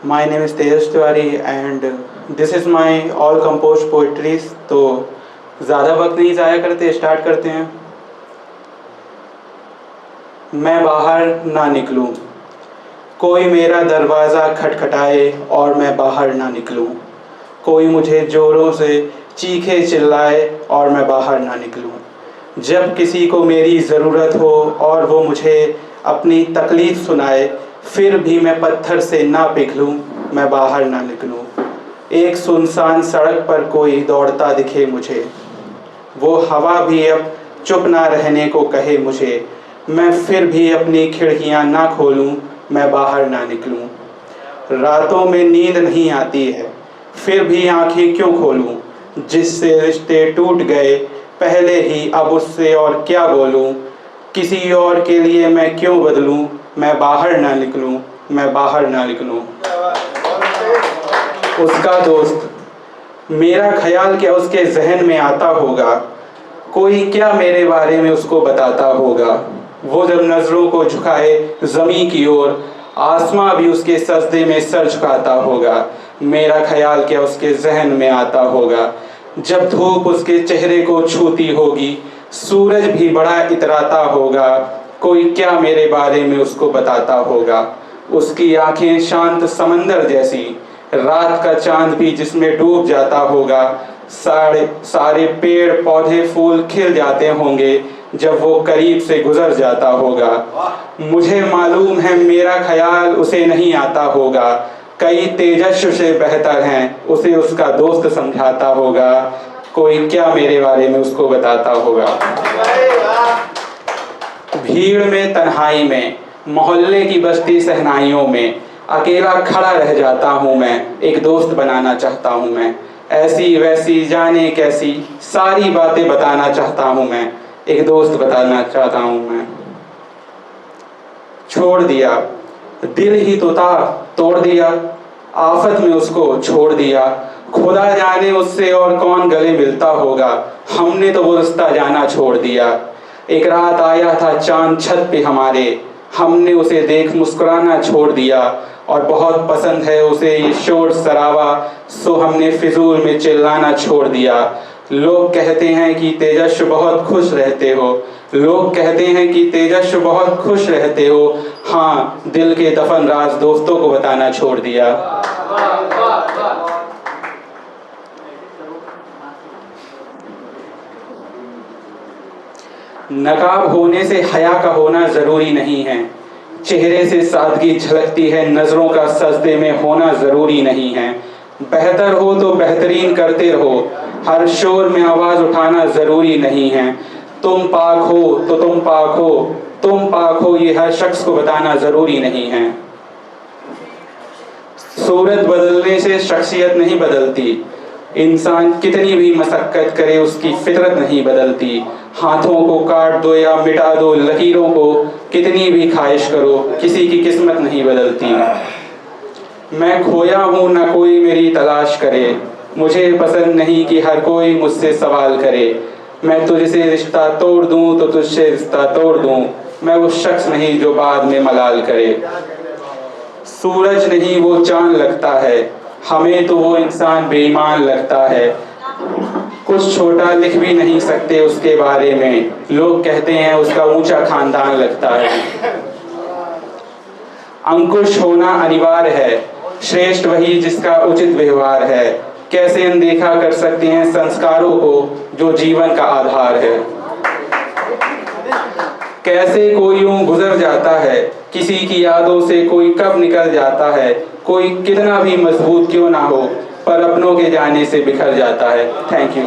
My name is Tejas Tiwari and this is my all composed poetries। तो ज़्यादा वक्त नहीं ज़ाया करते, स्टार्ट करते हैं। मैं बाहर ना निकलूं, कोई मेरा दरवाज़ा खटखटाए और मैं बाहर ना निकलूं, कोई मुझे ज़ोरों से चीखे चिल्लाए और मैं बाहर ना निकलूं। जब किसी को मेरी ज़रूरत हो और वो मुझे अपनी तकलीफ़ सुनाए, फिर भी मैं पत्थर से ना पिघलूं, मैं बाहर ना निकलूं। एक सुनसान सड़क पर कोई दौड़ता दिखे मुझे, वो हवा भी अब चुप ना रहने को कहे मुझे, मैं फिर भी अपनी खिड़कियां ना खोलूं, मैं बाहर ना निकलूं। रातों में नींद नहीं आती है, फिर भी आंखें क्यों खोलूं, जिससे रिश्ते टूट गए पहले ही, अब उससे और क्या बोलूं। किसी और के लिए मैं क्यों बदलूं, मैं बाहर ना निकलूं, मैं बाहर ना निकलूं। उसका दोस्त, मेरा ख्याल क्या उसके जहन में आता होगा, कोई क्या मेरे बारे में उसको बताता होगा। वो जब नज़रों को झुकाए ज़मीं की ओर, आसमां भी उसके सजदे में सर झुकाता होगा। मेरा ख्याल क्या उसके जहन में आता होगा, जब धूप उसके चेहरे को छूती होगी, सूरज भी बड़ा इतराता होगा, कोई क्या मेरे बारे में उसको बताता होगा। उसकी आंखें शांत समंदर जैसी, रात का चांद भी जिसमें डूब जाता होगा। सारे पेड़ पौधे फूल खिल जाते होंगे जब वो करीब से गुजर जाता होगा। मुझे मालूम है मेरा ख्याल उसे नहीं आता होगा, कई तेजस्व से बेहतर हैं उसे उसका दोस्त समझाता होगा, कोई क्या मेरे बारे में उसको बताता होगा। भीड़ में, तन्हाई में, मोहल्ले की बस्ती सहनाइयों में, अकेला खड़ा रह जाता हूँ मैं, एक दोस्त बनाना चाहता हूँ मैं। ऐसी वैसी जाने कैसी सारी बातें बताना चाहता हूँ मैं, एक दोस्त बताना चाहता हूँ मैं। छोड़ दिया, दिल ही तो था तोड़ दिया, आफत में उसको छोड़ दिया। खुदा जाने उससे और कौन गले मिलता होगा, हमने तो वो रास्ता जाना छोड़ दिया। एक रात आया था चांद छत पे हमारे, हमने उसे देख मुस्कुराना छोड़ दिया। और बहुत पसंद है उसे ये शोर शराबा, सो हमने फिजूल में चिल्लाना छोड़ दिया। लोग कहते हैं कि तेजस्व बहुत खुश रहते हो, लोग कहते हैं कि तेजस्व बहुत खुश रहते हो। हाँ, दिल के दफन राज दोस्तों को बताना छोड़ दिया। नकाब होने से हया का होना जरूरी नहीं है, चेहरे से सादगी झलकती है, नजरों का सजदे में होना जरूरी नहीं है। बेहतर हो तो बेहतरीन करते रहो, हर शोर में आवाज उठाना जरूरी नहीं है। तुम पाक हो तो तुम पाक हो, तुम पाक हो ये हर शख्स को बताना जरूरी नहीं है। सूरत बदलने से शख्सियत नहीं बदलती, इंसान कितनी भी मशक्कत करे उसकी फितरत नहीं बदलती। हाथों को काट दो या मिटा दो लकीरों को, कितनी भी ख्वाहिश करो किसी की किस्मत नहीं बदलती। मैं खोया हूँ ना कोई मेरी तलाश करे, मुझे पसंद नहीं कि हर कोई मुझसे सवाल करे। मैं तुझसे रिश्ता तोड़ दूँ तो तुझसे रिश्ता तोड़ दूँ, मैं वो शख्स नहीं जो बाद में मलाल करे। सूरज नहीं वो चांद लगता है, हमें तो वो इंसान बेईमान लगता है। कुछ छोटा लिख भी नहीं सकते उसके बारे में, लोग कहते हैं उसका ऊंचा खानदान लगता है। अंकुश होना अनिवार्य है, श्रेष्ठ वही जिसका उचित व्यवहार है। कैसे अनदेखा कर सकते हैं संस्कारों को जो जीवन का आधार है। कैसे कोई यूं गुजर जाता है, किसी की यादों से कोई कब निकल जाता है। कोई कितना भी मजबूत क्यों ना हो, पर अपनों के जाने से बिखर जाता है। Thank you.